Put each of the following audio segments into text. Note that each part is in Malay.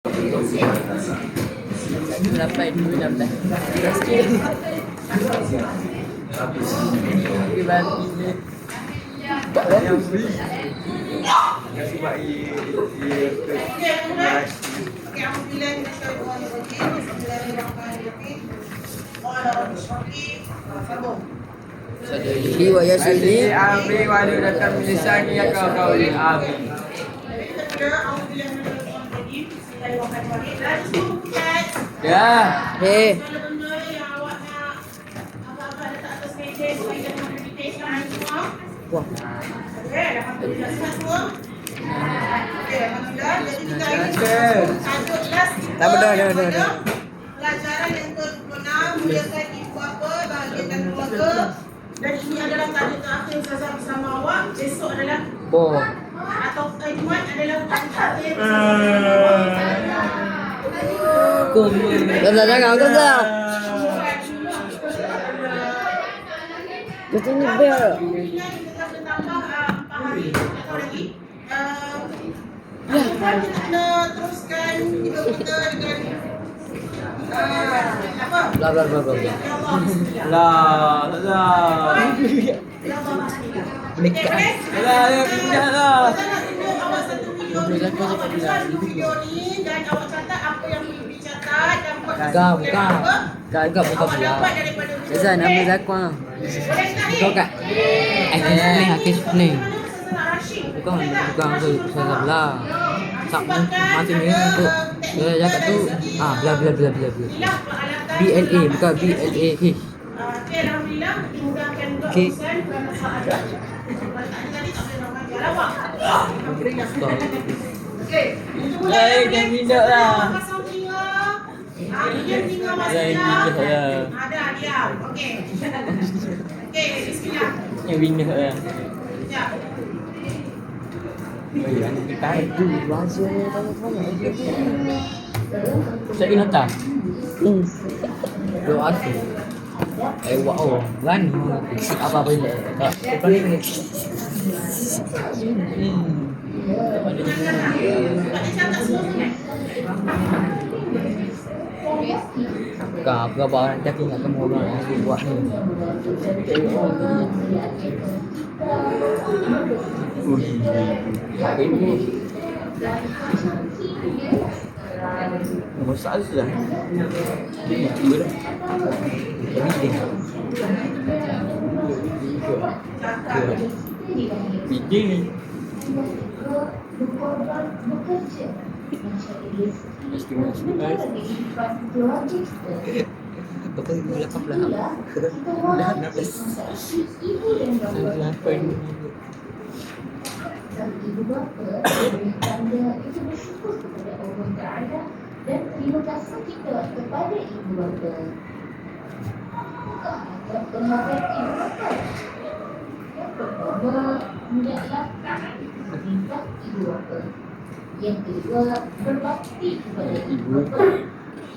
8, 16. Gimana ini? Yang beli sebab ia Iwa ya sini. Abi walau datang Malaysia ni kau Abi. Ya. Hei. Wah. Dah. Pelajaran yang ke-26 muliakan ibu bapa, bahagiakan keluarga. Dan ini adalah tanda terakhir Ustazah bersama awak. Besok adalah atau Jumaat adalah tanda terakhir bersama awak. Ustazah jangan Ustazah. Betul ni bel. Kita tambah 4 hari atau lagi. Kita nak teruskan kita dengan apa? Bla. Lah. Menikah. Lah, pindah lah. Awak satu video ni dan awak catat apa yang perlu dicatat dan Bukan pula. Ustazah nama Zakwan. Kau kat Akis ni. Bukan Ustazah bla. Tak macam ni tu. Dia cakap tu bla. BLA bukan BLAH. Alhamdulillah dimudahkan juga Okey. urusan kerana sahaja. Tadi tak boleh nak mengajar awak. Okey. Jangan minyak lah. Pasang telinga. Diam telinga masih Jangan diam. minyak lah. Ada diam. Okey. Okey, bismillah. Yang minyak lah. Ya. Itu bahasa banyak. Saya kena tak? Doa tu. Wow, kan? Apa boleh? Tak. Ada catat semua. Kau barang tak ingat kamu orang yang buat ni. Masak je lah. Bidding ni. Berapa 18? Dah 16. Ibu bapa tanda itu bersyukur kepada Allah Ta'ala dan terima kasih kita kepada ibu bapa. Adab terhadap ibu bapa. Yang pertama, hendaklah taat perintah ibu bapa. Yang kedua, berbakti kepada ibu bapa.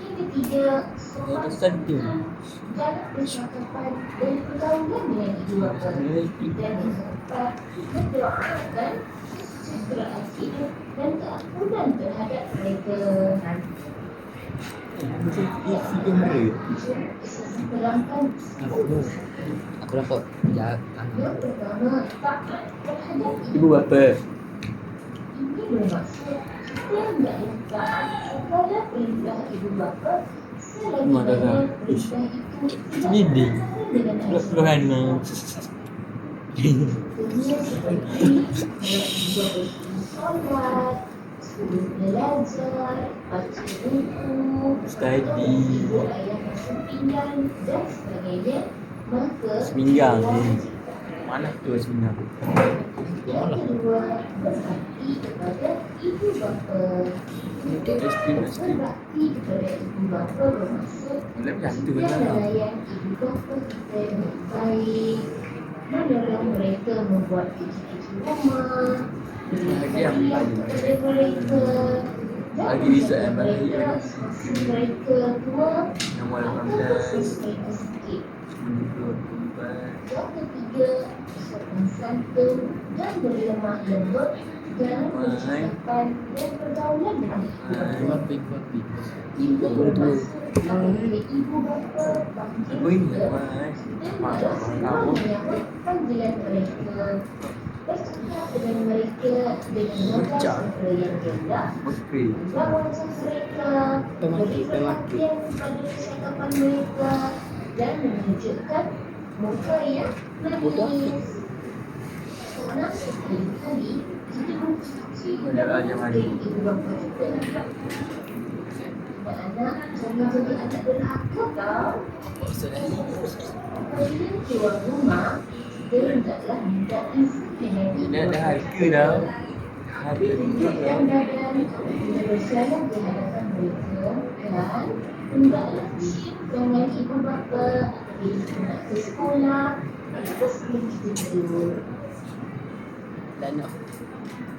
Yang ketiga, solat jangan percakapan dan pergaulan dengan ibu bapa. Dan yang keempat, mendoakan kesejahteraan hidup dan keampunan terhadap mereka. Terangkan Aku nampak yang pertama, taat terhadap Ibu bapa. Ini bermaksud kita hendaklah taat kepada perintah ibu bapa selagi mana perintah itu tidak Bidding. berkaitan dengan Keluhan ni. Dunia seperti solat, suruh belajar, baca buku, Study. ibu ayah masuk pinggan dan sebagainya. Maka Seminggang ni. Mana tu seminggang? yang kedua, berbakti kepada ibu bapa. Berbakti kepada ibu bapa bermaksud Macam tu kita lah. melayan ibu bapa kita dengan baik, menolong mereka membuat kerja-kerja rumah, beri hadiah kepada mereka, dan Lagi bisa yang balik. mereka semasa mereka tua Yang walaupun atau semasa mereka sakit. Menurut Yang ketiga, yang santun dan berlemah lembut dalam percakapan dan pergaulan dengan ibu bermaksud apabila ibu bapa panggil dan merasa menyambut panggilan mereka, bercakap dengan mereka dengan nada suara yang rendah, membawa wajah mereka, beri perhatian pada percakapan mereka dan menunjukkan muka yang manis. Seorang sekali-kali kita berkata dari ibu bapa kita nampak anak jangan jadi anak derhaka tau. Apabila keluar rumah, kita hendaklah minta izin dengan ibu Dia ada harga dah. Harga dan badan bila berjalan di hadapan mereka dan hendaklah cium tangan ibu bapa apabila nak ke sekolah atau sebelum kita tidur. Dan nak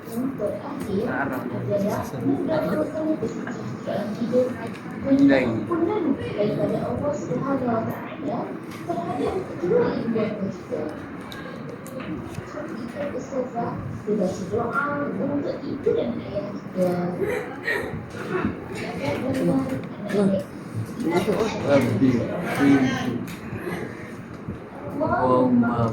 Yang terakhir adalah mendapatkan kesejahteraan hidup penyempurnaan daripada Allah Subhanahu Wa Taala terhadap kedua ibu bapa kita. Kita bersama kita berdoa untuk ibu dan ayah kita. Allahumma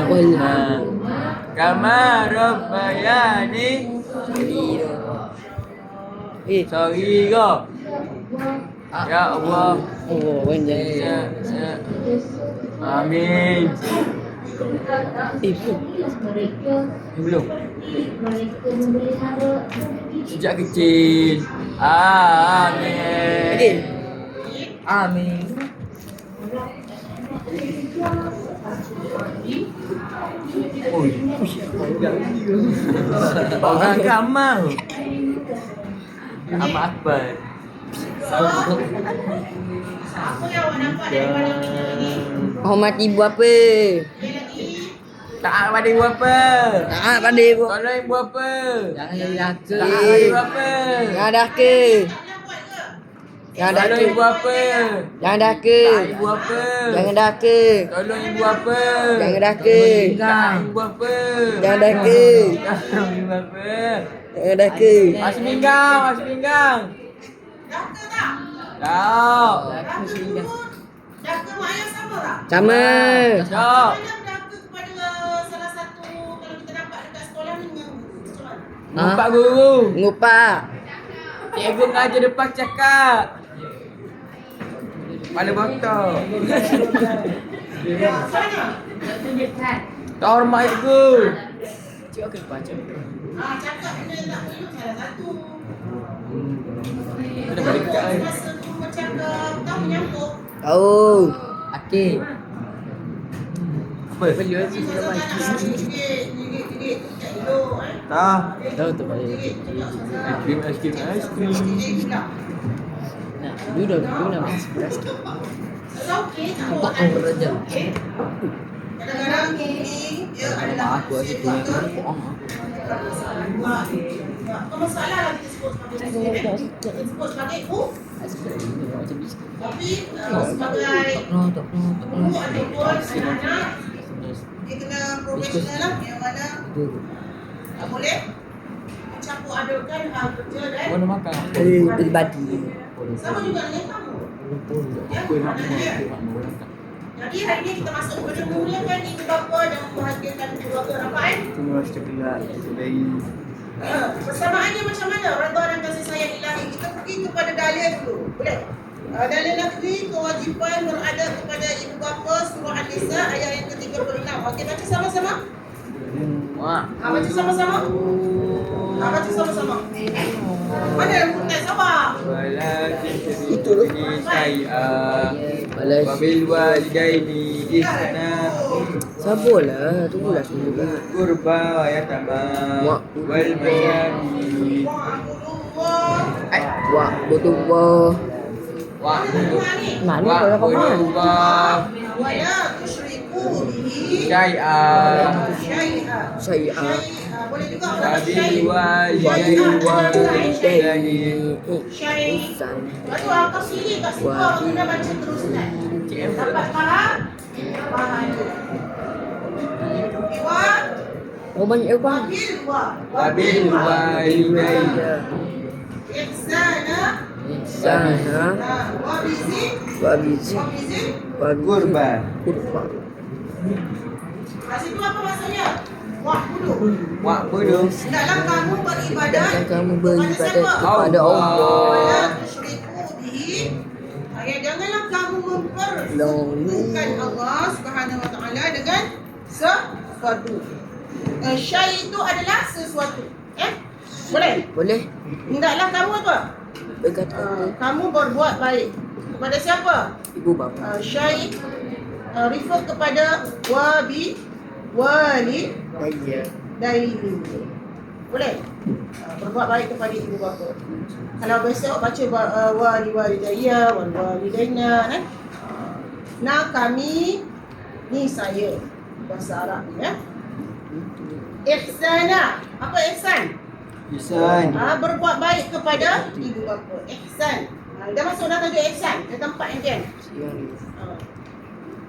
Warhamha kama rabbayani saghira. Ya Allah. oh banyak. Amin. Belum. mereka memelihara Sejak kecil. Amin. Amin. Orang Kamal. Amat Akbar. Apa yang awak nampak daripada ini? Hormat ibu apa? Dia lagi. Taat pada ibu apa? Taat pada ibu. Tolong ibu apa? Jangan jadi laka. Taat pada ibu apa? Jangan dah ke. Tak pernah buat ke? Jangan dah Tolong ke. ibu apa? Jangan dah ke. Taat ibu apa? Jangan dah ke. Tolong ibu apa? Jangan dah ke. Taat ibu apa? Jangan dah ke. Tolong ibu apa? Jangan dah ke. Masih pinggang, masih pinggang. Dah ke tak? Tak. Dah ke ibu? Dah ke mak ayah sama tak? Sama. Tak. Mana dah ke kepada salah satu kalau kita dapat dekat sekolah ni macam mana? Nampak guru. Ngupak. Cikgu mengajar depan cakap. Kepala botak. Sana. Tak hormat cikgu. Cik akan baca. Cakap benda yang tak perlu salah satu. Dah balik dekat kan. Masa tu bercakap, kau menyambut. Tahu. Akil. Apa? Beliau je sudah baca. Gigit. Tak elok Tak. Tahu tu balik. Aiskrim. Nah, dulu dah masih beras. Okey, tak Tak buat tahu kerja. kadang-kadang ini dia adalah Aku asyik punya kan. Kau masalah lah kita sebut sebagai kita sebut sebagai tapi sebagai Tak guru ataupun anak-anak dia kena profesional lah yang mana tak boleh mencampur adukkan hal kerja dan Mana makan? Pribadi. sama juga dengan kamu ya, Aku nak maknanya dia. makan. Jadi hari ni kita masuk kepada memuliakan ibu bapa dan membahagiakan ibu bapa ramai. Tunggu rasa kelat. Bayi. Persamaannya macam mana redha dan kasih sayang ilahi? Kita pergi kepada dalil dulu. Boleh? Dalil negeri kewajipan berada kepada ibu bapa surah An-Nisa ayat yang ke-36. Okey, baca sama-sama. Wah. Baca sama-sama. Baca sama-sama. Mana yang bukan sabar? Wala tusyriku syai'a. Balas. Wabil walidaini ihsana. Sabarlah, tunggulah semua. Qurba wa yatama wal masakin. Wa'budullah. Wah, betul. Mana kalau kau makan? Wa la tusyriku bihi Syai'a. syai'a. Saya Boleh juga Wabil walidaini syai'. Ihsan. Lepas tu kau sini kat situ kau kena baca terus kan. Oh, banyak bang. Wabil walidayya. Ihsana. Sana. Wabizin. Wabizi. Kurban. Kurban. Kat situ apa maksudnya? Wa'budu. Wa'budu. Hendaklah kamu beribadat Dan kamu beribadat siapa? kepada Allah. Wala tusyriku bihi. Janganlah kamu mempersekutukan Allah Subhanahu wa taala dengan sesuatu. Syai itu adalah sesuatu. Boleh? Boleh? Hendaklah kamu apa? Berkata Kamu berbuat baik. Kepada siapa? ibu bapa. Syai refer kepada wabi wali Daya. daini. Boleh? Berbuat baik kepada ibu bapa. Kalau besok baca wali walidayya wal walidaina kan? Nah kami ni saya bahasa Arab ni ya. Ihsana. Apa ihsan? Ihsan. Berbuat baik kepada ibu bapa. Ihsan. Dah masuk dalam tajuk ihsan. Di tempat yang kan.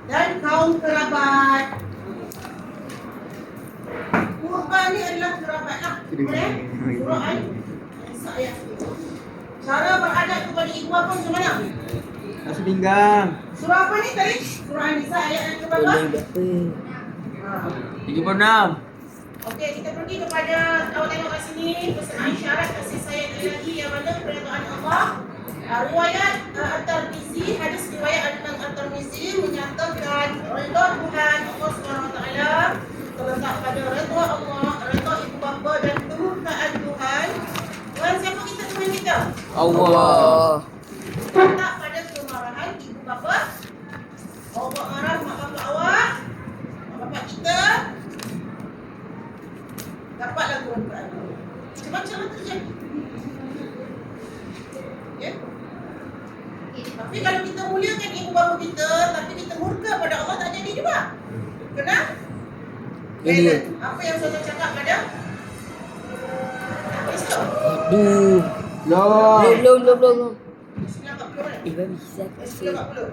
Dan kaum kerabat. Kurban ni adalah kerabat lah. Boleh? Surah Al-Nisa ayat 3. Cara beradab kepada ibu bapa macam mana? Nasi pinggang. Surah apa ni tadi? Surah Al-Nisa ayat yang berapa? Boleh berapa? 36. Okey, kita pergi kepada, awak tengok kat sini, persamaan syarat kasih sayang lagi yang mana keredaan Allah. Riwayat At-Tirmizi, hadis riwayat At-Tirmizi menyatakan redha Tuhan Allah SWT terletak pada redha Allah, redha ibu bapa dan kemurkaan Tuhan. Tuhan siapa kita Tuhan kita? Allah. Terletak pada kemarahan ibu bapa. Awak marah mak bapak awak, mak bapak kita dapatlah kemurkaan. Macam mana terjadi? Ya? Tapi kalau kita muliakan ibu bapa kita, tapi kita murka pada Allah, tak jadi juga. Kenapa? Balance. Apa yang saya cakap pada Kristo? Aduh. Loh. Belum. 940 mana? Ibu bisa kasih. 940.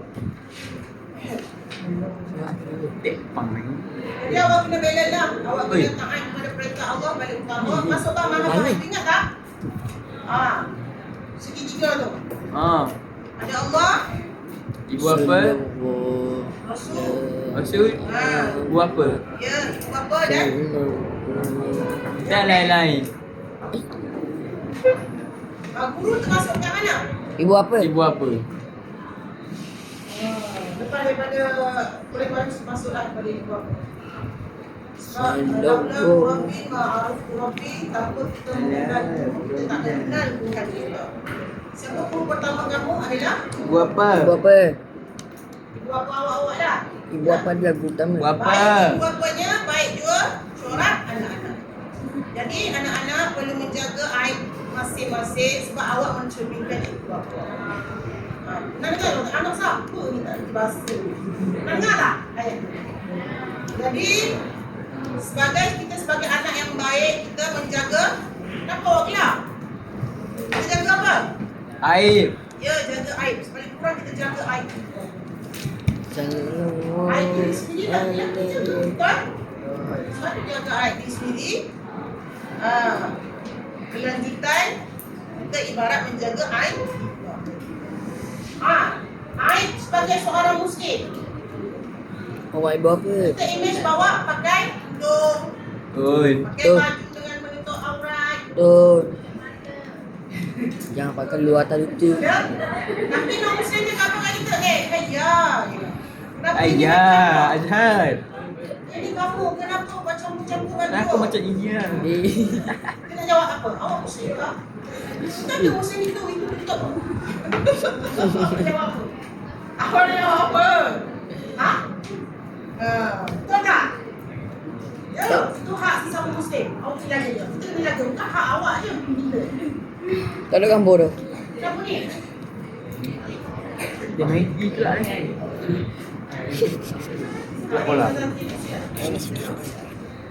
Tepang lagi. Jadi awak kena balance lah. Awak kena taat kepada perintah Allah paling utama. Masuk bang mana? Ingat tak? Segitiga tu. Ada Allah, Ibu apa? Rasul. Maksud? Ibu apa? Ya, ibu bapa dan Dan lain-lain. guru termasuk yang mana? Ibu apa? Ibu apa? Lepas daripada perubahan masuklah kepada ibu bapa. Sallallahu. Rabbi ma'aruf Rabbi, tanpa kita mengenal guru, kita tak kenal Tuhan kita. Siapa guru pertama kamu adalah Ibu apa? Ibu apa? ibu bapa awak lah. Ibu apa dia lagu utama? Ibu apa? Baik ibu bapanya, baik juga syorat anak-anak. Jadi anak-anak perlu menjaga aib masing-masing sebab awak mencerminkan ibu bapa. Nak dengar tak? Anak siapa ni tak bahasa? Nak dengar tak ayat? Jadi kita sebagai anak yang baik, kita menjaga. Kenapa awak gelap? Kita jaga apa? Aib. Ya, jaga aib. Paling kurang kita jaga aib. Sallallahu. Aib diri sendiri tak boleh kita jaga, betul? Sebab dia jaga aib diri sendiri. Kelanjutan, kita ibarat menjaga aib. Aib sebagai seorang muslim. Awak ibu apa? Kita image bawa pakai tudung, Oi. pakai Betul. baju dengan menutup aurat. Betul. Jangan pakai luar atas lucu. Ya? Tapi non-muslim dia apa kat kita? Ayah. Kenapa ini Ayah, macam- Azhar. Ini kamu kenapa macam-macam baju? Aku macam ini lah. Dia nak jawab apa? Awak muslim tak? Tak ada muslim itu betul. Awak jawab apa? Awak nak jawab apa? Betul tak? Ya, itu hak sesama muslim. Awak kena jaga dia. Kita kena jaga. Bukan hak awak je. Kita. Tak ada gambar dah. Kenapa ni? Dia main gigi pula ni. Tak apa lah.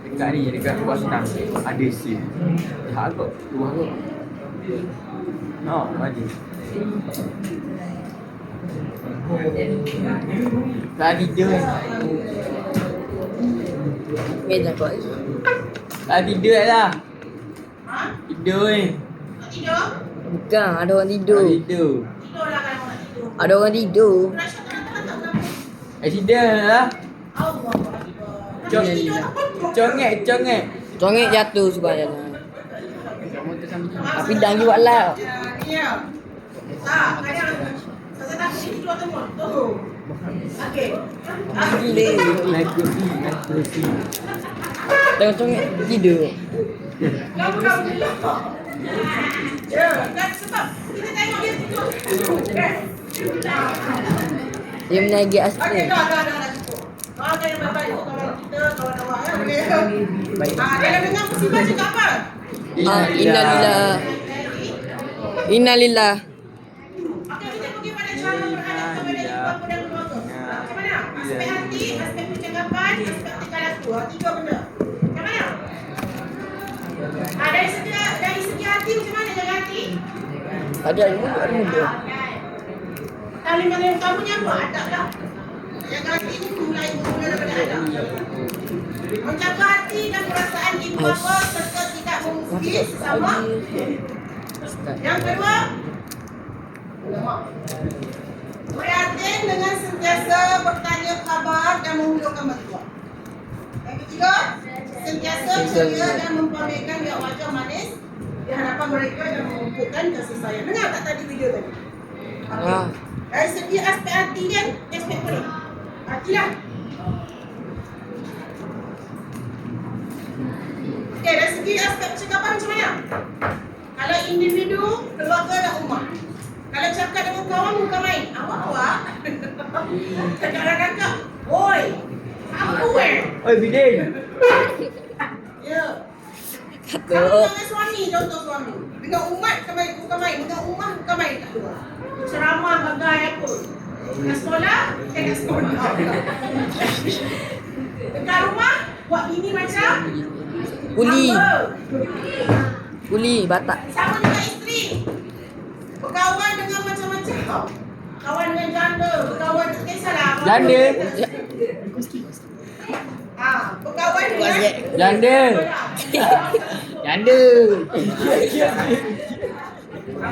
Dekat ni, dekat luar senang. Ada sil. Tak kot. Luar kot. No, ada. Tadi je. Meja kau. tidur lah. Ha? Tidur ni. Nak tidur? Bukan, ada orang tidur. Tidur. Tidurlah kalau nak tidur. Ada orang tidur. Rasha tak kenapa. Tidur lah. Allah. Cong- Tidur tak apa. Congek. Congek jatuh sebenarnya. Tapi dah juga lah. Ya. Tak, kadang saya tak tidur tu motor. Okey. Gila. Lagu si. Tengok congek tidur. Kamu dah boleh. Ya, kan sebab kita tengok dia tidur. Dia menaiki Okey, asli. dah cukup. Okey, baik-baik kawan kita, kawan awak ya. Okey. Baik. Kalau dengar musibah cakap apa? Innalillah. Innalillah. Okey, kita pergi pada cara berhadap kepada ibu bapa dan keluarga. Macam mana? Aspek hati, aspek percakapan, aspek tingkah laku. Tiga benda. Macam mana? Dari segi hati macam mana jaga hati? Ada muda. Kalimat yang utamanya apa? Adab lah. Jaga hati itu mulai daripada adab. Menjaga hati dan perasaan ibu bapa serta tidak memusuhi sesama. Yang kedua, prihatin dengan sentiasa bertanya khabar dan menghulurkan bantuan. Yang ketiga, sentiasa ceria dan mempamerkan riak wajah manis di hadapan mereka dan mengumpulkan kasih sayang. Dengar tak tadi video tadi? Okay. Dari segi aspek hati kan, aspek pelik. Hatilah. Okey, dari segi aspek percakapan macam mana? Kalau individu, keluarga dan umat. Kalau cakap dengan kawan, bukan main. Awak. Kakak-kakak. Oi. Apa Oi, Bidin. Ya. Kata. Kalau dengan suami, contoh suami. Dengan umat bukan main. Dengan umat bukan main tak keluar. Ceramah bagai apa. Dekat sekolah, dekat sekolah. Dekat rumah, buat bini macam Uli. apa? Uli Batak. Sama dengan isteri. Berkawan dengan macam-macam. Kawan dengan janda, berkawan tak kisahlah. Janda? Berkawan dengan Janda. Janda.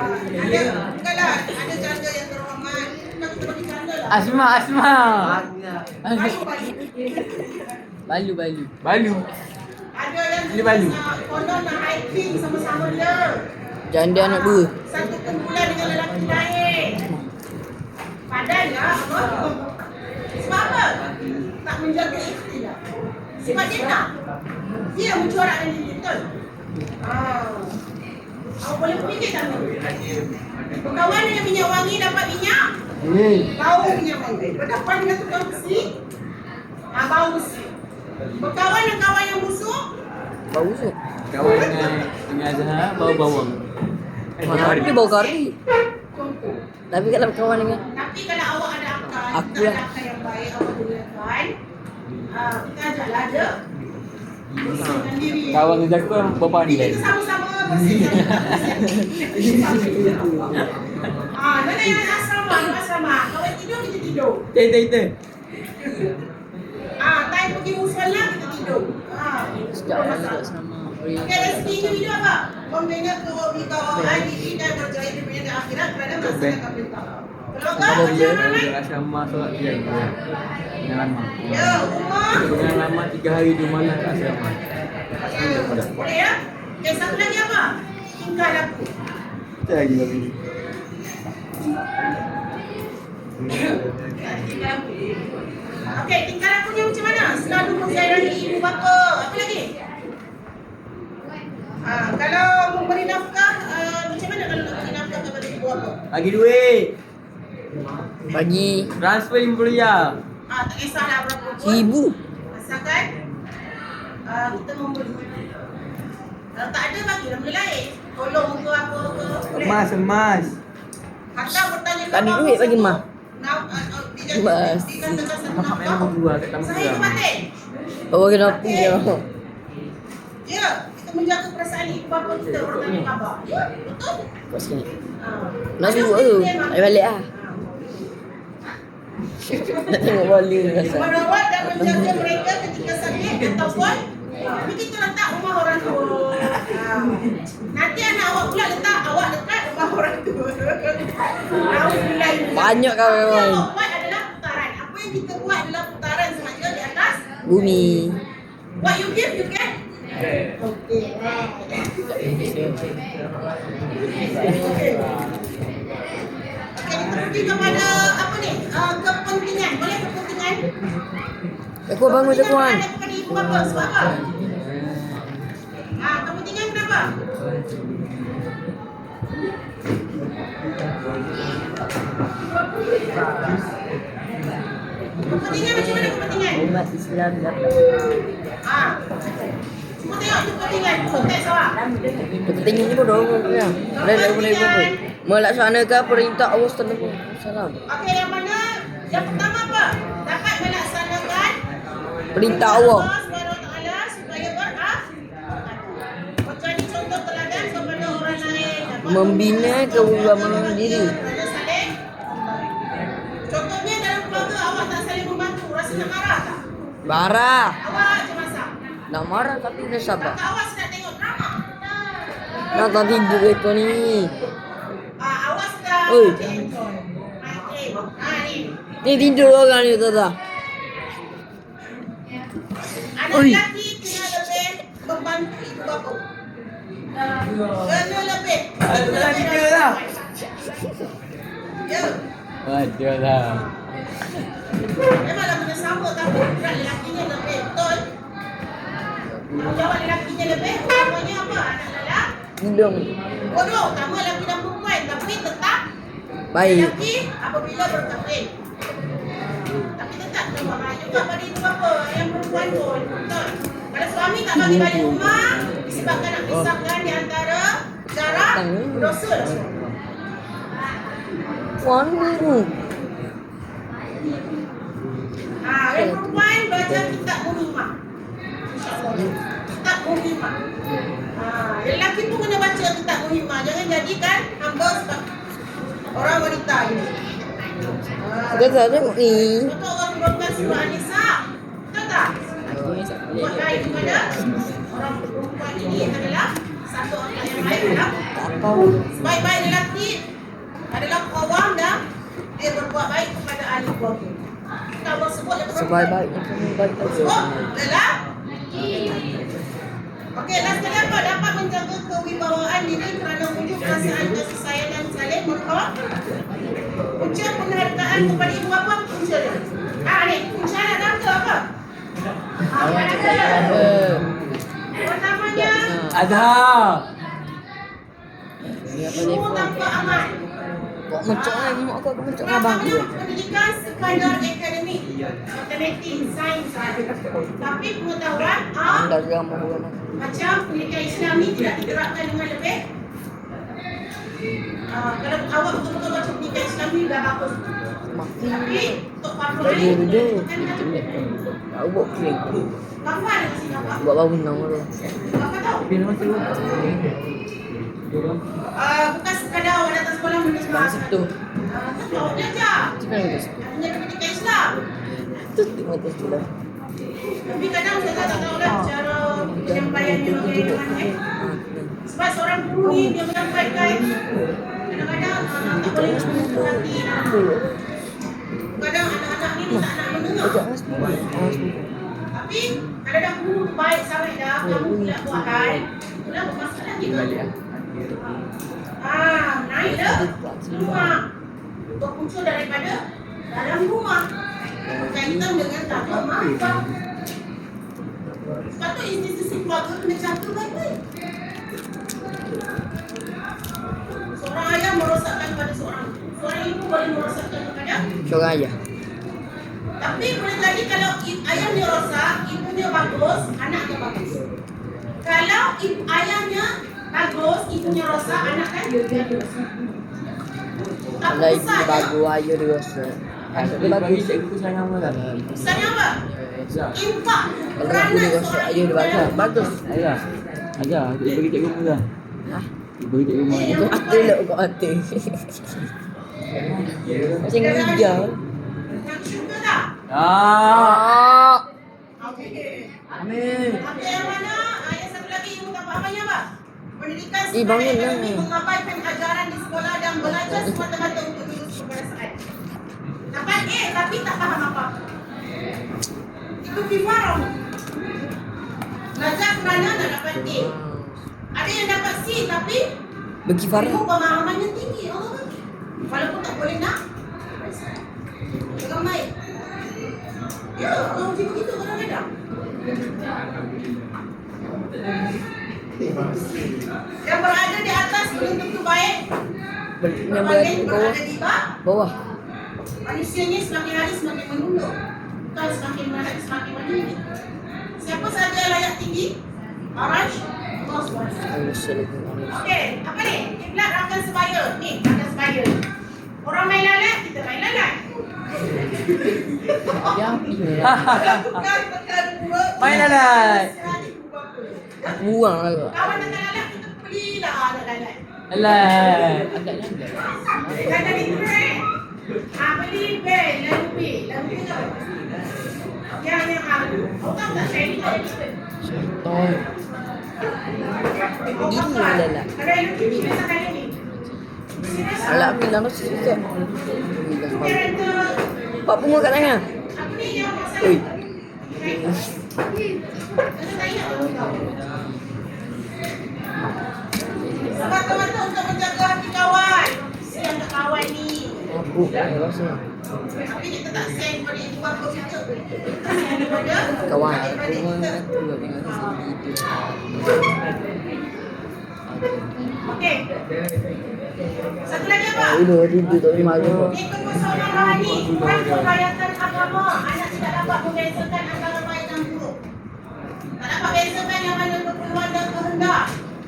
Bukanlah, ada janda yang terhormat. Bukan kita bagi janda lah. Asma. Bayu. Balu. Ada yang Ini Bayu. konon nak hiking sama-sama dia. Janda anak dua. Satu kumpulan dengan lelaki lain. Padahal lah apa? Sebab apa? Tak menjaga isteri lah. Sebab dia nak. Dia mencorakkan diri, betul? Awak boleh fikir tak? Berkawan dengan minyak wangi dapat minyak. Bau minyak wangi. Berkawan dengan tukang besi. Bau besi. Berkawan dengan kawan yang busuk. Bau busuk. Kawan dengan Azhar bau bawang. Dia bau kari. Contoh. Tapi kalau kawan dengan Tapi kalau awak ada akal, Aku kita lah. ada akal yang baik, awak gunakan. Kita ajaklah ada. Bersihkan diri. Kawan dengan aku berapa ni Kita lain? sama-sama bersihkan. Nana yang asrama. Kawan tidur, kita tidur. Kita. Time pergi musyola, kita tidur. sejak orang tak sama. Okey, dari segi individu apa? Membina kewibawaan diri dan berjaya di dunia dan akhirat kerana melaksanakan perintah. Keluarga macam mana? Asrama solat dia. Dengan lama. Ya, rumah. Dengan lama 3 hari 2 malam kat asrama. Boleh ya? Okey, satu lagi apa? Tingkah laku. Kita lagi babi. Okey, tingkah lakunya macam mana? Selalu menziarahi ibu bapa. Apa lagi? Kalau memberi nafkah, macam mana kalau nak beri nafkah kepada ibu bapa? Bagi duit. Bagi Transfer RM50. Tak kisahlah berapa pun. 1,000. Asalkan kita memberi. Kalau tak ada, bagilah benda lain. Tolong ke apa ke. Boleh. Emas. Hatta bertanya Tak ada duit bagi mah. Mas. Dikatakan satu Mak memang nafkah. dua kat tamu Saya geram. batin. Oh kenapa dia? Ya, kita menjaga perasaan ibu bapa kita bertanya khabar. Ya, betul. Kau sini. Nak Nak tengok tu. Ayo balik ah. Nak tengok bola ni rasa. Merawat dan menjaga mereka ketika sakit ataupun Tapi kita letak rumah orang tua. Nanti anak awak pula letak awak dekat rumah orang tua. Banyak kau Apa yang memang. awak buat adalah putaran. Apa yang kita buat adalah putaran sengaja di atas. Bumi. What you give, you get. Okay. Okey, kita pergi kepada apa ni? Kepentingan. Boleh kepentingan? Aku bangun je kawan. Ada kepada ibu bapa sebab apa? Kepentingan kenapa? Kepentingan macam mana kepentingan? Umat Islam dapat. Cuma tengok tu kepentingan. Konteks awak. Kepentingan ni pun dah ya. Boleh apa? Melaksanakan perintah Allah SAW. Okey, yang mana? Yang pertama apa? Dapat melaksanakan Perintah Allah. SWT supaya berakhlak. Macam ni contoh teladan kepada orang lain. Dapat Membina kewibawahan diri. kerana saling. Contohnya dalam keluarga awak tak saling membantu, rasa nak marah tak? Marah. Awak je masak. Nak marah tapi dah sabar. Kakak awak sedang tengok drama. Nak tak tidur itu ni. Awak sedang Oi. main game. Ni. Ni tidur orang ni tak tak. Anak Oi. lelaki kena lebih membantu ibu bapa. Kena lebih. Tidur lah. Ya. Waduh lah. Memanglah kena sama tapi berat lelakinya lebih. Betul? Tanggungjawab lelakinya lebih. Utamanya apa? Anak lelaki. Hidung. Bodoh. Sama lelaki dan perempuan. Tapi tetap Baik. lelaki apabila berkahwin. Tapi tetap kena juga pada ibu bapa yang perempuan pun. Betul? Kalau suami tak bagi balik rumah disebabkan nak pisahkan di antara jarak, berdosa dah suami. Wan biru. Yang perempuan baca kitab Muhimah. Kitab Muhimah. Yang lelaki pun kena baca kitab Muhimah. Jangan jadikan hamba sebab orang wanita ini. Kita tak tengok ni. Contoh Allah turunkan surah An-Nisa. Betul tak? Buat baik kepada orang perempuan ini adalah satu orang yang baik adalah sebaik-baik lelaki adalah qawam dan dia berbuat baik kepada ahli keluarga. Kita Allah sebut yang perempuan. Sebaik-baik kamu baik tak Sebut lelaki. Okey, last kali apa? Dapat menjaga kewibawaan diri kerana wujud perasaan kasih sayang dan saling menghormat. Punca penghargaan kepada ibu bapa apa punca dia? Ni punca anak tangga apa? Awak cakap apa? Pertamanya, Ada. Ni apa ilmu telefon? tanpa amal. Kok macam ni mak aku macam abang Pertamanya tu. pendidikan sekadar akademik, matematik, sains sahaja. Tapi pengetahuan Anda sekarang mahu orang. macam pendidikan Islami tidak diterapkan dengan lebih. Kalau awak betul-betul baca pendidikan Islami dah bagus. Mati. Tapi untuk fardu Tak ain duduk. kan Aku buat kering. kafar dengan si kafar. Buat bangun nama tu. Apa tahu? Bila masih Bukan sekadar awak datang sekolah menulis Bang bahasa. situ. Tapi awak belajar. Cakap ni tu. Punya pendidikan Islam. Tu tengok tu tu lah. Tapi kadang saya tak tahu lah cara penyampaiannya bagaimana. Sebab seorang guru ni dia menyampaikan kadang-kadang tak boleh hati. Kadang anak-anak ni dia tak nak mendengar. Ajak mas. Tapi kadang-kadang guru tu baik sangat dah. Kamu tidak buat hal. Itulah bermasalah kita. Naik dah rumah. Berpunca daripada dalam rumah. Berkaitan dengan tata maafkan. Sebab tu institusi keluarga kena jaga baik-baik. Seorang ayah merosakkan kepada seorang ibu boleh merosakkan kepada. Seorang aja. Tapi boleh jadi kalau ayahnya rosak, ibunya bagus, anaknya bagus. Kalau ayahnya bagus, ibunya rosak, anak kan dia rosak. Tak Kalau ibu besar dia bagus, ayah dia rosak. Anak dia bagus. Cikgu sayang apa lah? Misalnya apa? Impak Kalau ibu dia rosak, ayah dia bagus. Bagus. Ayah. Ajar, ibu bagi cikgu mula. Hah? Ibu bagi cikgu mula. Kau hati lah kau hati. Macam hijau. Nak syukur tak? Ah. Okey. Amin. Okey, bangun lah. kami mengabaikan ajaran di sekolah dan belajar semata-mata untuk lulus keberasaan. Dapat A tapi tak faham apa. Itu kifarah. Belajar kerana nak dapat A. Ada yang dapat C tapi Berkifarah. ilmu pemahamannya tinggi. Allah. Walaupun tak boleh nak. Jangan baik. Ya, Allah macam begitu kadang-kadang. Yang berada di atas belum tentu baik. Yang berada di bawah. Berada di Bawah. manusianya semakin hari semakin menunduk. Bukan semakin menaik, semakin meninggi. Siapa sahaja yang layak tinggi? Arash, Allah SWT. Okey, apa ni? Kiblat akan sebaya. Ni, akan sebaya. Orang main lalat, kita main lalat. Bukan perkara buat. Main lalat. Buang lah kau. Kawan akan lalat, kita belilah anak lalat. Alah. Kan ada trend. Beli bel, lalu bel. Lalu bel. Yang aku. Kau tahu tak saya ni tak ada trend. Syaitan. Ini lalat. Ada yang lebih biasa kali ni. Alat bilang tu sikit. Parental. Pak bunga kat tangan. Apa ni yang masalah? Oi. Semata-mata untuk menjaga hati kawan. Siang ke kawan ni. Mabuk lah rasa. Tapi kita tak send pada ibu bapa kita. Send kepada Kawan. adik-adik kita. Okey. Satu lagi apa? Udah tidur tak boleh malu. Ini persoalan lain ni. Bukan perayaan agama. Anak tidak dapat membezakan antara baik dan buruk. Tak dapat bezakan yang mana keperluan dan kehendak.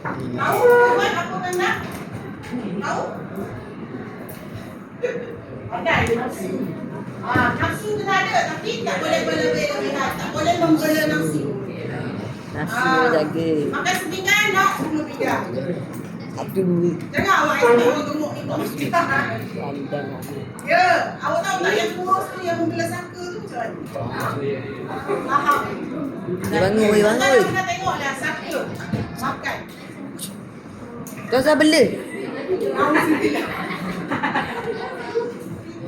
Tahu keperluan apa kehendak? Tahu? Pandai nafsu. Nafsu kita ada tapi tak boleh bela-bela. Tak boleh membela nafsu. Nafsu jaga. Makan sepinggan, nak 10 pinggan. Satu dua. Jangan awak yang orang gemuk ni tak mesti tahan. Pandang aku. Ya, awak tahu tak yang kurus tu yang membela sangka tu macam mana? Faham? Dia bangun, dia bangun. Kita pernah tengoklah sangka makan. Kau salah bela. Alhamdulillah.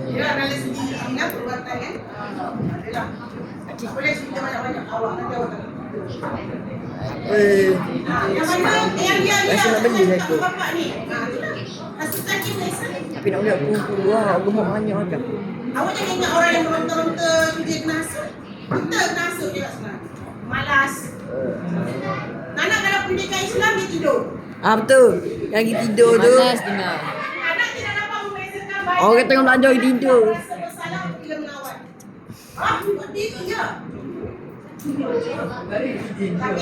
Ya, dalam segi Ina perbuatan kan? Adalah. Tak boleh cerita banyak-banyak. Awak nanti awak tahu. Yang mana yang dia Rasa nak beli satu. bapak ni. Rasukan kita Islam. Tapi nak boleh aku wah, gemuk banyak macam. Awak jangan ingat orang yang meronta-ronta dia kena hasut. Kita kena hasut dia kat sebenarnya. Malas. Anak kalau pendidikan Islam dia tidur. Betul. Yang pergi tidur tu. Anak tidak dapat membezakan baik. Orang tengah belajar dia tidur. Rasa bersalah bila menawan. Buat diri je. Tapi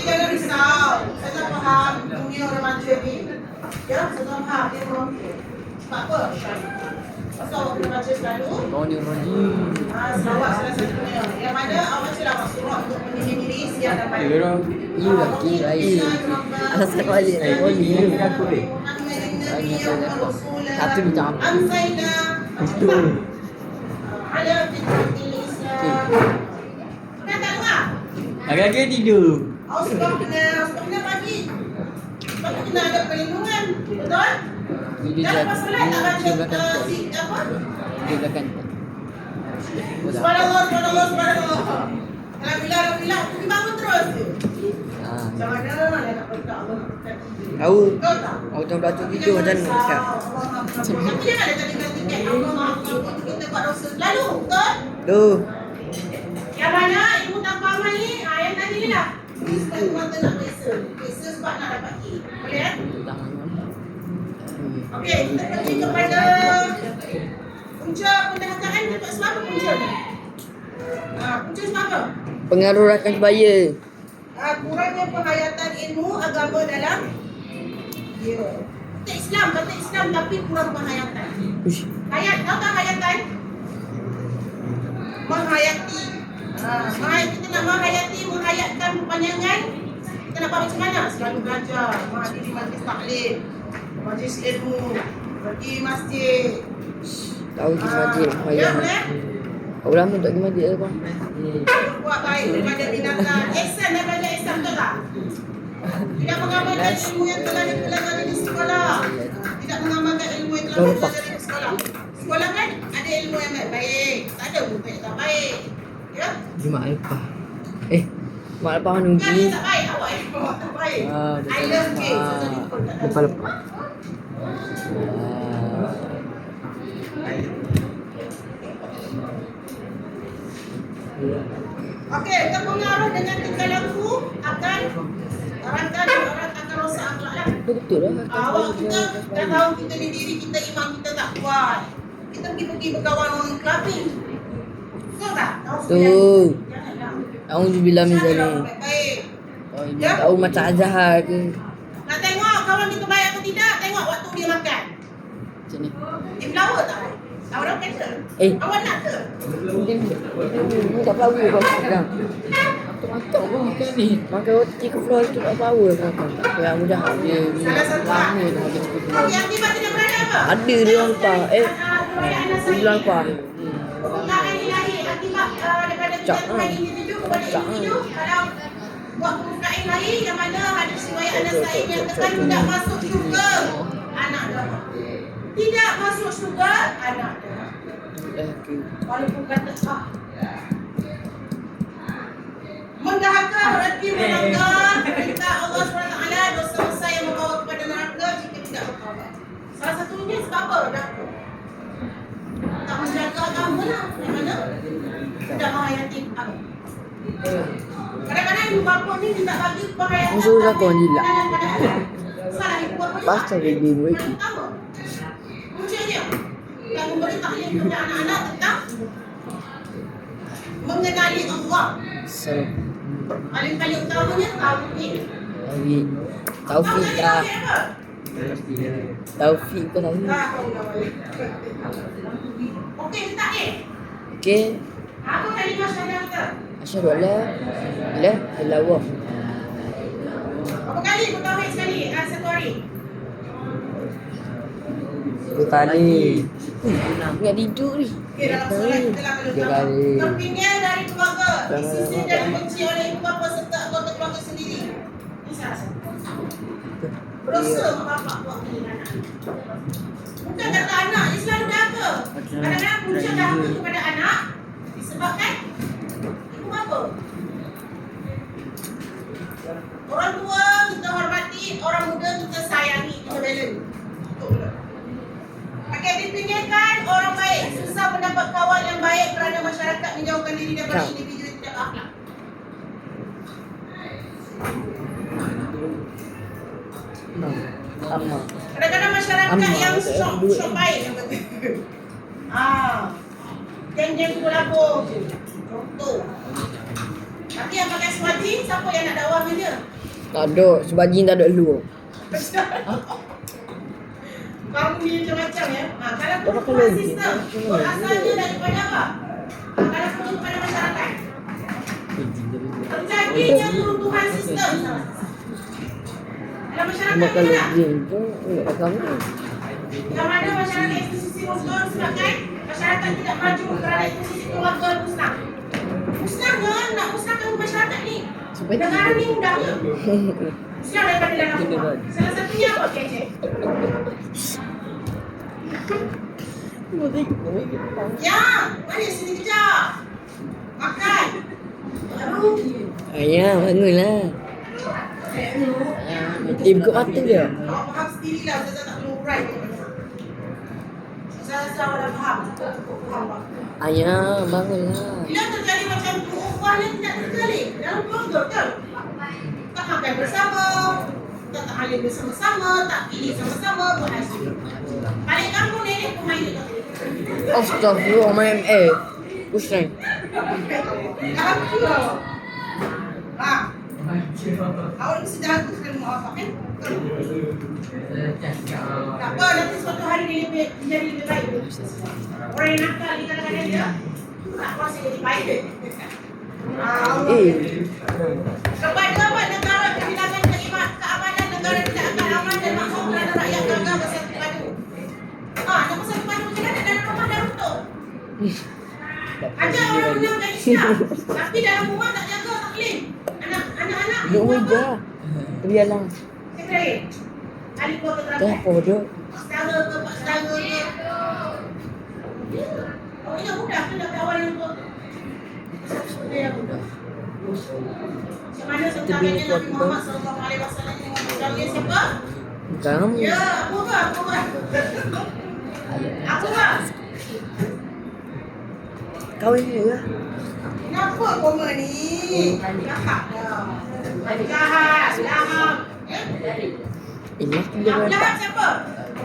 jangan risau. Saya tak faham dunia remaja ni. Ya, saya tak faham dia orang. Sebab apa? Pasal awak kena baca selalu. Selawat salah satunya. Yang mana awak selawat surah untuk menyihir diri siap dapat. Ni lagi lain. Asal balik nak boleh. Satu minta apa? Amzaina. Itu. Ada fitril Islam. Pernah tak dengar? Lagi-lagi tidur. Awak suka kena pagi. Sebab kena ada perlindungan. Betul? Dan lepas solat tak baca apa? Dia belakang. Subhanallah, subhanallah, subhanallah. Alhamdulillah, pergi bangun terus je. Macam mana dia nak petak Allah. Tahu. Tahu tak? Aku tengah belajar tidur macam mana cakap. Tapi jangan ada kata-kata Allah maafkan kita buat dosa. Lalu, betul? Tu. Yang mana ilmu tanpa amal ni, yang tadi ni lah. Ini semata-mata nak biasa. Biasa sebab nak dapat A. Boleh kan? Okey, kita pergi kepada punca pendahataan dapat sebab apa punca ni? Punca sebab apa? Pengaruh rakan sebaya. Kurangnya penghayatan ilmu agama dalam kata Islam tapi kurang penghayatan. Hayat, tahu tak hayatan? Menghayati. Kita nak menghayati, menghayatkan perpanjangan. Kita nak buat macam mana? Selalu belajar, menghadiri majlis taklim, majlis ilmu, pergi masjid. Tahu pergi masjid. Ya, Payah. boleh? Kau lama tak pergi masjid ke bang? Buat baik kepada binatang. Ihsan dan belajar ihsan, betul tak? Tidak mengamalkan ilmu yang telah dipelajari di sekolah. Tidak mengamalkan ilmu yang telah dipelajari di sekolah. Sekolah kan ada ilmu yang baik-baik. Tak ada ilmu yang tak baik. Ya? Jumat lepas. Mak lepas mana Kan ni? dia tak baik. Awak yang awak tak baik. I love kids. So, jadi pun tak ada. Lepas. Okey, terpengaruh dengan tingkah laku akan orang akan rosak akhlak lah. Betul lah. Awak kita dah tahu kita ni diri kita iman kita tak kuat. Kita pergi berkawan orang clubbing. Betul tak? Tahu Tu. Janganlah. Auzubillah min Carilah zalim. orang baik-baik. Oh, ibu tahu macam Azhar ke? Nak tengok kawan kita baik atau tidak, tengok waktu dia makan. Macam ni. Dia flower tak? Awak kata? Awak nak ke? Dia tak power kau makan. Mantap pun makan ni. Makan roti ke floor tu tak power kau makan. Yang mudah dia Salah satu lah. lama tu makan roti floor. Yang tiba tidak berada apa? Ada dia lepas. Bulan lepas. Penggunaan ilahi akibat daripada kejatuhan individu kepada individu. Kalau buat penggunaan ilahi yang mana hadis riwayat Anas Sa'id yang tekan tidak masuk syurga anak derhaka. Tidak masuk syurga anak derhaka. Walaupun kata mendahaka berarti melanggar perintah Allah SWT, dosa-dosa yang membawa kepada neraka jika tidak bertaubat. Salah satunya sebab apa? Derhaka. Tak menjaga agama lah. Yang mana? Tidak menghayati agama. Kadang-kadang ibu bapa ni dia tak bagi penghayatan Musuh zakon gila. salah ibu bapa ni. Pasal dia dulu Yang lagi. pertama, puncanya yang memberi taklim kepada anak-anak tentang mengenali Allah. So, Paling-paling utamanya tauhid. Taufik lah. Taufik ke Taufik? Okey, letak ni. Okey. Apa kalimah syahadah kita? Asyhadu an la ilaha illallah. Berapa kali bertauhid sekali? Satu hari. Dua kali. Nak tidur ni. Okey, dalam solat kita lah kalau Tiga kali. terpinggir dari keluarga, disisir dan dibenci oleh ibu bapa serta anggota keluarga sendiri. Ini salah satu. Berdosa mak bapak buat pilih anak. Bukan kata anak, dia selalu derhaka. Kadang-kadang punca derhaka kepada anak disebabkan ibu bapa. Orang tua kita hormati, orang muda kita sayangi, kita balance. Okey, dipinggirkan orang baik. Susah mendapat kawan yang baik kerana masyarakat menjauhkan diri daripada individu yang tidak berakhlak. Sama. Kadang-kadang masyarakat yang syok baik yang kata. Geng-geng kumpul lapor. Contoh. Tapi yang pakai sewaji, siapa yang nak dakwah dengan dia? Tak ada. Sebajing tak ada lu. Kamu ni macam-macam ya. Kalau Berapa perubahan kali? sistem, asalnya daripada apa? Kalau kepada masyarakat. Terjadinya keruntuhan sistem. Dalam masyarakat Cuma kalau ni lah. dia tu, agam tu. Yang mana masyarakat institusi muslim sebabkan masyarakat tidak maju kerana institusi keluarga musnah. Musnahnya nak musnahkan masyarakat ni. Negara ni mudahnya. Musnah daripada dalam rumah. Salah satunya apa? Kecek. Ya, balik sini kejap. Makan. Baru. Ayah, bangunlah. Buka mata dia. Awak faham sendirilah, saya tak perlu urai. Saya rasa awak dah faham. Faham tak? Ayah, bangunlah. Bila terjadi macam tu, upah ni tidak terkali. Dalam keluarga, betul? Tak makan bersama, tak tahlil bersama-sama, tak pilih sama-sama, berhasil. Balik kampung nenek pun main dekat. Astagfirullah, main pusing. Alhamdulillah. Awak mesti dah aku sekali mak bapak kan? Tak apa, nanti suatu hari dia menjadi lebih baik. Orang yang nakal di kadang-kadang dia tak kuasa jadi baik. Kepada apa negara kehilangan keamanan, negara tidak akan aman dan makmur kerana rakyat gagal bersatu padu. Nak bersatu padu macam mana dalam rumah dah runtuh. Ajar orang menang dari Islam, tapi dalam rumah tak jaga taklim. Anak-anak Duduk ibu meja. bapa Biarlah. Siapa lagi? Ali buat ke Dah terakhir? apa dah? Setara ke, pak setara ke? Oh, ini mudah ke nak kawan yang tu? Dia mudah. Macam mana sebenarnya Nabi Muhammad SAW dengan budaya siapa? Kamu. Ya, aku ke? Aku ke? Kau ini lah. Kenapa koma ni? Jahat dah. Jahat, jahat. Ini aku Yang dia. jahat siapa?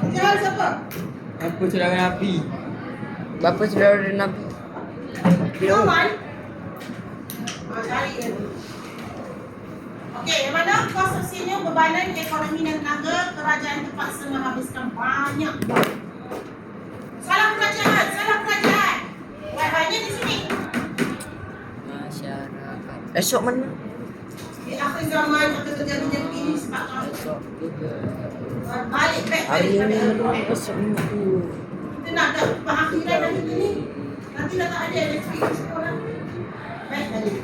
Yang jahat siapa? Apa saudara Nabi? Bapa saudara Nabi. Kawan. Cari kan. Okey, yang mana konstruksinya bebanan ekonomi dan tenaga kerajaan terpaksa menghabiskan banyak. Salah kerajaan. Wahainya di sini. Masyarakat. Esok mana? Di akhir zaman akan terjadinya ini sebabkan Esok juga. balik back Hari ini daripada esok minggu. kita nak ada pengakhiran nanti ni. Nanti dah tak ada elektrik sekolah. Baik balik.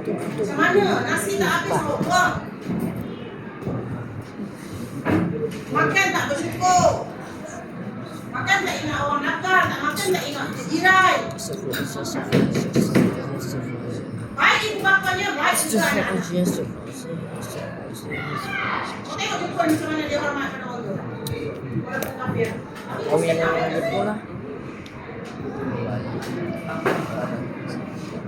Macam mana? Nasi tak habis buang. Makan tak bersyukur. Makan tak ingat orang nakal, tak makan tak ingat jiran. Baik ibu bapanya, baik juga anak-anak. Kau tengok dukun macam mana dia hormat pada orang tu. Walaupun kafir. Tapi Kau mesti yang kafir. ada lah.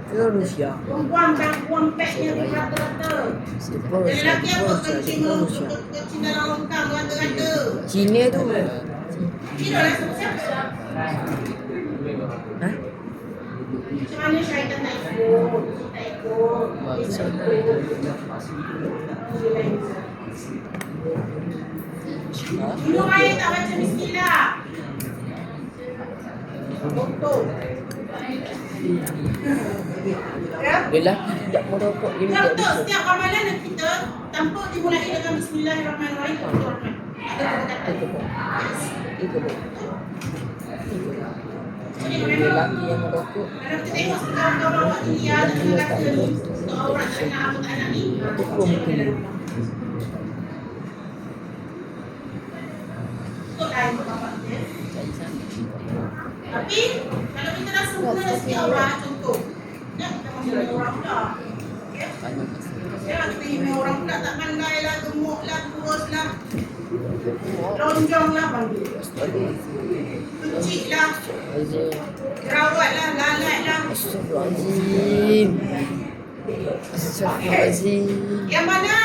Ke Rusia. Perempuan dan puan peknya di rata-rata. Siapa Dan lelaki apa? Rusia? Kencing Rusia. kencing dalam longkang rata-rata. Cina tu. Kira lah siapa-siapa. Hah? Macam mana syaitan tak ikut? Tak ikut. Dia tak ikut. Minum air tak baca bismillah. Contoh. Ya? Lelaki tidak merokok dia Ya tidak betul, bisa. setiap amalan yang kita tanpa dimulai dengan bismillahirrahmanirrahim tak betul Rahman. Ada perkataan. Itu pun. Itu pun. Jadi memang Lelaki yang merokok kalau kita tengok kawan-kawan awak ni ya, dengan kata untuk aurat anak aku tak nak ni. itu pun mungkin. Untuk lain untuk bapak kita. Tapi kalau kita dah sempurna dari segi aurat, contoh. Ya, kita masih ada orang pula. Ya. Ya, kita ini orang pula tak pandai lah, gemuk lah, kurus lah. Lonjong lah panggil. Kecil lah, jerawat lah, lalat lah. Astagfirullahaladzim. Astagfirullahaladzim. Yang mana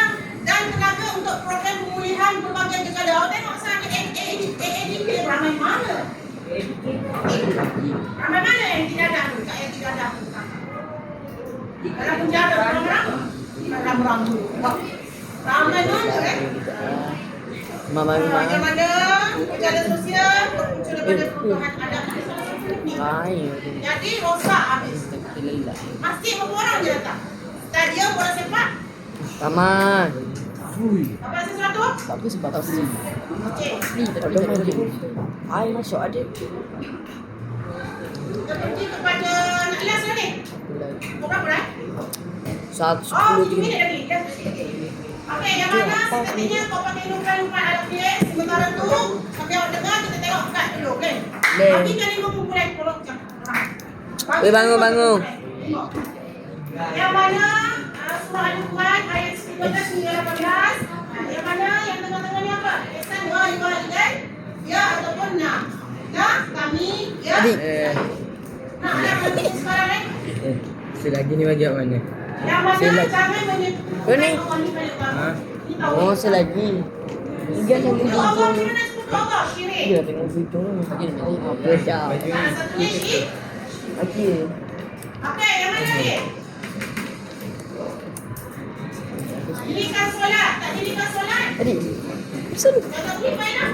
dan tenaga untuk program pemulihan berbagai negara. Awak tengok sana AADP ramai mana? Ramai mana yang tidak ada? Tak yang tidak ada. Dalam penjara orang-orang ramai-ramai. Ramai mana Mama Yang mama. mana penjara sosial berpunca daripada perubahan adat ni. Lain. Jadi rosak habis. Masjid berapa orang je datang? Stadium bola sepak. Taman. Apa sesuatu? Bagus bagus. Okey. Ada maju. Air masuk ada. Kita pergi kepada nak last lah ni. Berapa dah? 110 ini lagi. Okey, yang mana sepertinya kau pakai lumpan-lumpan alat dia. Sementara tu, sampai awak dengar, kita tengok kat dulu, boleh? Boleh. Bagikan 50 bulan tolong macam. Weh, bangun. Tengok. Yang mana surah Al-Quran ayat 19 hingga 18. Yang mana yang tengah-tengah ni apa? Ihsan wa walidain ya ataupun nah. Nah, kami ya. Adik. Nah, ada lagi sekarang ni. Selagi ni bagi mana? Yang mana Selagi. jangan menyebut Ini. Ha? Oh, selagi. Dia tengok Allah hujung. firman sebut Allah syirik. Dia tengok hujung. Apa dah? Salah satunya syirik. Okey. Okey, yang mana lagi? Dirikan solat, tak dirikan solat. Adik. Kenapa lu? Dah tak boleh main lah.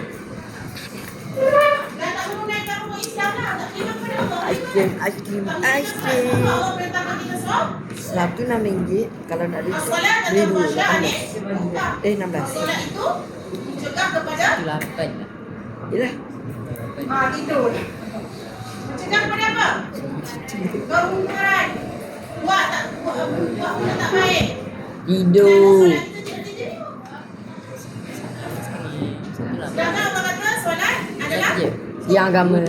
Dah tak menunaikan rukun Islam lah. Tak terima kepada Allah. Ice cream. Allah perintahkan kita solat. Satu RM6. Kalau nak duit Solat beli atau dua. fasya ni. 16. Solat itu mencegah kepada Yelah. gitu. Mencegah kepada apa? Kemungkaran. Buat benda tak baik. Tidur. Sedangkan Allah kata solat adalah Yang agama.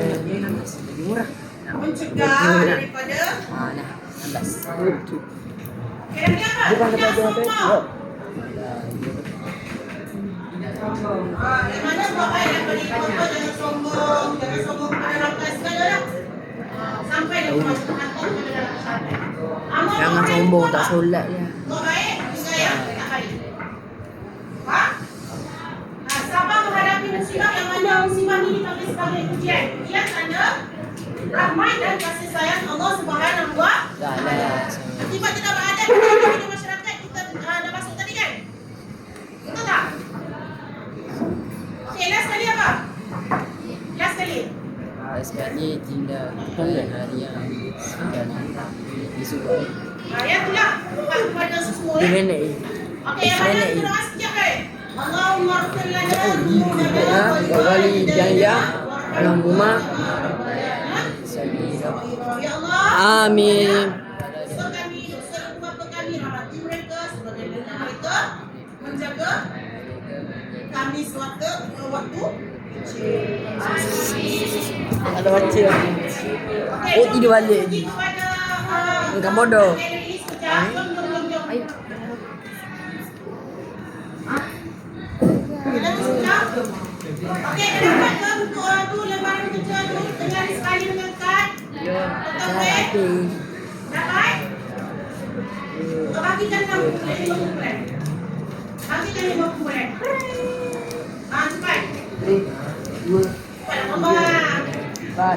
Murah. mencegah daripada Nah, 16. kira-kira apa? Dia pakai baju apa? Yang mana buat baik daripada ikut jangan sombong kepada rakyat sekali lah. Sampai dia masuk kantor kepada rakyat. Jangan sombong tak solat dia. Buat baik, juga yang tak baik. Faham? Sabar menghadapi musibah yang mana musibah ini kami sebagai ujian. Ujian tanda rahmat dan kasih sayang Allah Subhanahu wa Ta'ala. Akibat tidak beradab di masyarakat kita dah masuk tadi kan? Betul tak? Okey, last kali apa? Last kali. Sekali tindak hari yang disuruh. Ya itulah buat kepada semua. Dia nenek. Okey, yang mana kita doa sekejap kan? Allahumma ighfir lana Kau kali yang dalam rumah. Ya Allah. Amin. Dosa kami, dosa ibu bapa kami, rahmati mereka sebagaimana mereka menjaga kami sewaktu waktu Ada baca. Oh, tidur balik. Engkau bodoh. Okey, dapat ke buku tu lembaran kerja tu dengan sekali dengan kad. Okey. Dapat? Bagikan 50 bulan. Bagikan 50 bulan. Cepat. 2 Cepat tambah. 4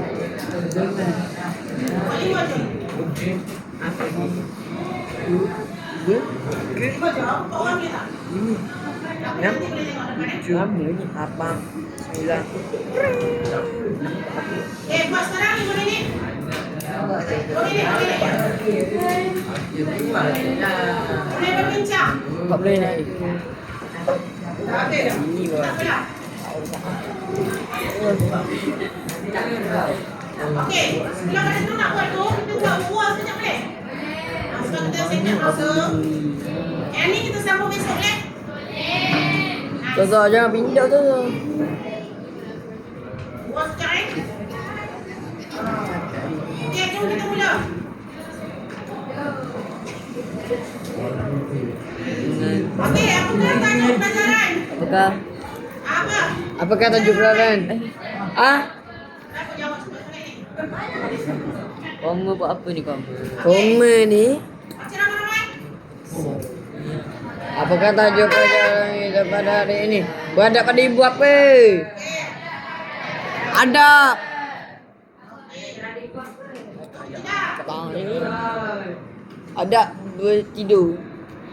5 je. 5 je. Orang boleh tak? 6 7 8 9. Buat sekarang 5 minit. 5 minit. Boleh berbincang. 40 minit. Okey. Tak apalah. Okey, sebelum kita tu nak buat tu, kita buat buah sekejap boleh? Sebab kita siap masa. Yang ni kita sambung besok boleh? Tuan jangan pindah tu. Buah sekejap Okey, jom kita mula. Okey, apa tajuk pelajaran? Apakah? Apa? Apakah tajuk pelajaran? Ah? Aku jawab cepat sangat ni. Kamu buat apa ni kamu? Koma ni. Macam ramai-ramai? Apakah tajuk pelajaran kita pada hari ini? Beradab pada ibu apa? Adab. Adab bertidur.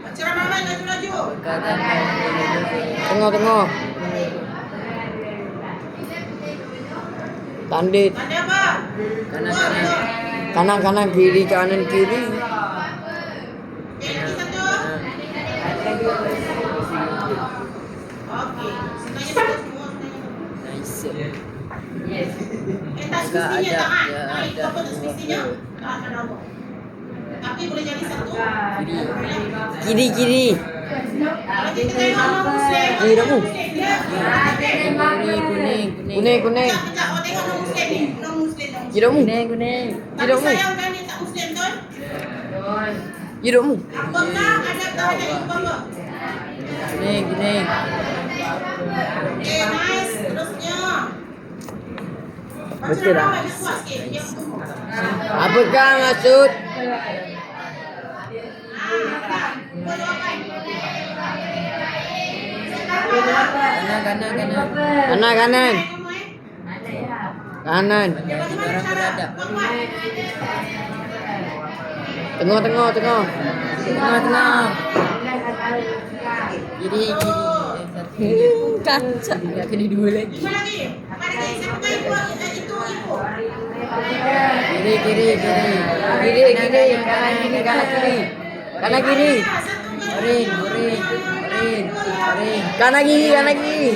Macam ramai-ramai laju-laju. Tengah-tengah. Tandit. Tanda apa? Kanan-kanan. Kanan-kanan, kiri, kanan, kiri. Okey, lagi satu. Okey, sebenarnya kita semua sebenarnya. Nice. Tak semestinya tak naik apa tak semestinya akan Allah. Tapi boleh jadi satu. Kiri, kiri. Kalau kita tengok non Muslim. Kiri kamu. Kuning. Kuning, kuning. Sekejap, oh tengok non Muslim ni. Non Muslim. Hidupmu. Kuning. Tapi Hidupmu. sayangkan ni tak Muslim tuan. Hidupmu. Apakah adab terhadap ibu bapa? Kuning. Okay, nice. Terusnya. Betul tak? Macam mana kuat sikit? Ya. Apakah maksud? Buat jawapan. Kanan. Kanan, kanan. Kanan. Bagaimana cara? Kuat. Tengah, tengah, tengah. Tengah. Kiri. Kacak. Tak kena dua lagi. Lima lagi. Apa lagi? Siapa kau ibu? Itu ibu. Kiri. Kiri. Kanan, kiri. Kanan, kiri. Oren. Kanan, kiri.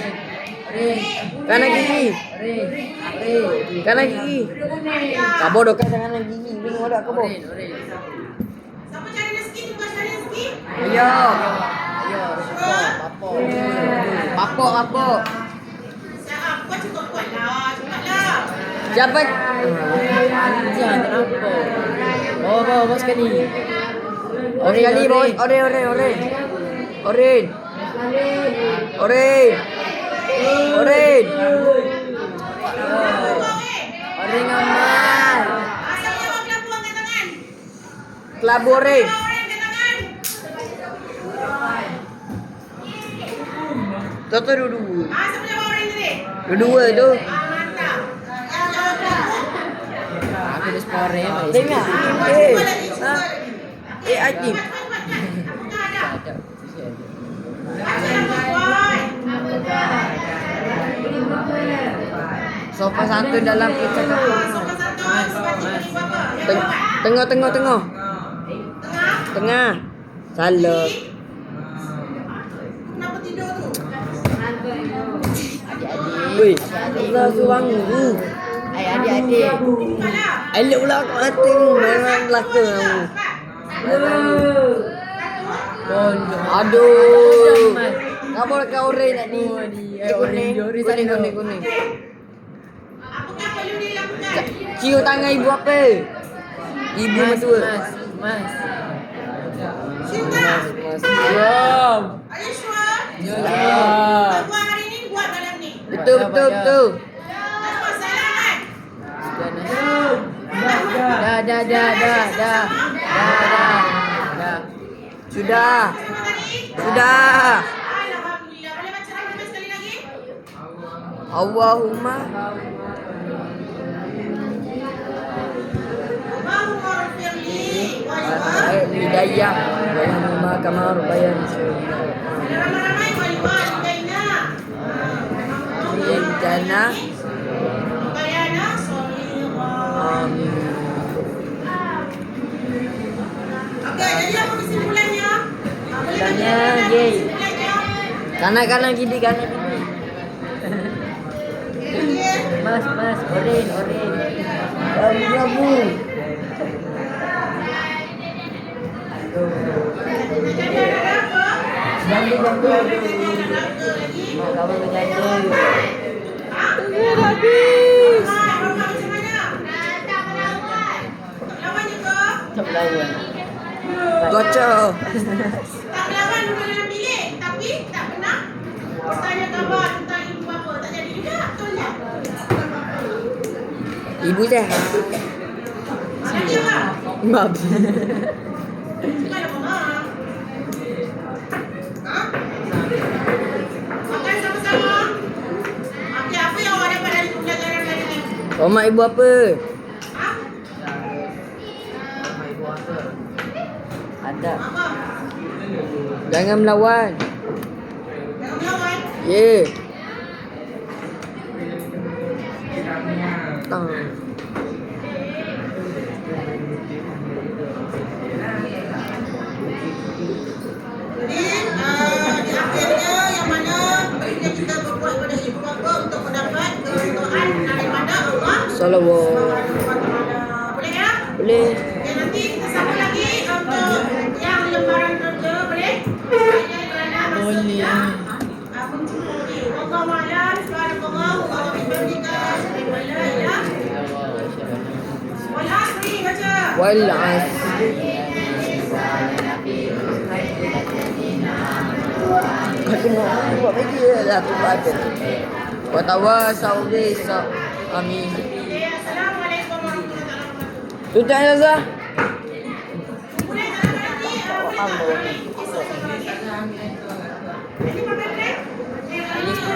Kanan, kiri. Kanan, kiri. Kau bodoh kan kanan, kiri. Tengok ada kau bodoh. Oren. Siapa cari rezeki? Tugas cari rezeki. Ayo. Ayo. Papok. Papok. Siap, kau cukup kuat lah. Cepatlah. Siapa? Jangan terlampau. Bawa sekali. Oren kali, bos. Oren. Oren aman. Asal dia bawa kelabu angkat tangan. Kelabu oren. Bawa orang angkat tangan. Toto dua-dua. Siapa dia bawa orang tadi? Dua-dua tu. Mantap. Yang bawa kelabu. Aku dah sepore. Dengar. Cuba lagi. Ajib. Ada. Baca yang kuat. Sopan santun dalam percakapan. Sopan santun. Sebaca beri bapa. Tengah. Tengah. Tengah. Salah. Kenapa tidur tu? Weh, Allah suang tu. Adik-adik. Bukanlah. Elok pula kat hati mu. Memang belaka kamu. Aduh. Kamu dekat oren nak ni. Kuning. Apakah perlu dilakukan? Cium tangan ibu apa? Ibu mertua. Cinta. Cium. Are you sure? Ya. Buat hari ni buat malam ni. Betul. Tak ada masalah kan? Dah. Sudah. Alhamdulillah. Boleh baca rahmat sekali lagi? Allahumma Allahumma firli wal hidayah wa kamar bayan ramai-ramai walidaina. jannah. Bayana solihah. Amin. Okey, jadi apa kesimpulannya? Boleh Kesimpulannya, bagi yay. kesimpulannya? Kanan kiri. Okey. Mas, oren. Labu. Jadi ada apa? Jambu. Lagi? Kamu berjaya. Habis. Rahmat macam mana? Lawan juga. Tak lawan. Gocok. Tak melawan duduk dalam bilik tapi tak pernah bertanya khabar tentang ibu bapa. Tak jadi juga, betul tak? Ibu sehat. Jadi apa? Maaf. Bukan apa mak. Ha? Makan sama-sama. Okey, apa yang awak dapat dari pembelajaran hari ini? Hormat ibu apa? Ha? Ada. Apa? Jangan melawan. Jangan melawan. Yeah. Tang. Jadi, di akhirnya yang mana baiknya kita berbuat pada ibu bapa untuk mendapat keridhaan daripada Allah Salawat. Boleh ya? Boleh. Okay, nanti kita sambung lagi untuk yang lembaran kerja, boleh? Boleh. Mencuri. Wallahu a'lam. Subhanallah wa bihamdika. Asyhadu an la ilaha wal asri baca. Wal as. Aku nak buat lagi lah aku ada. Wa tawasau bis. Amin. Okay, assalamualaikum warahmatullahi wabarakatuh. Tutup Azza. Boleh tak nanti boleh esok sama lagi. Nanti makan break. Ini 10.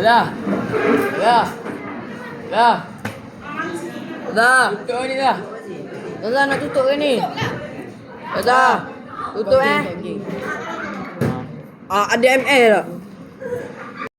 Dah. Dah. Tutup ni dah. Dah nak tutup ke ni? Dah. Tutup Ada ML tak?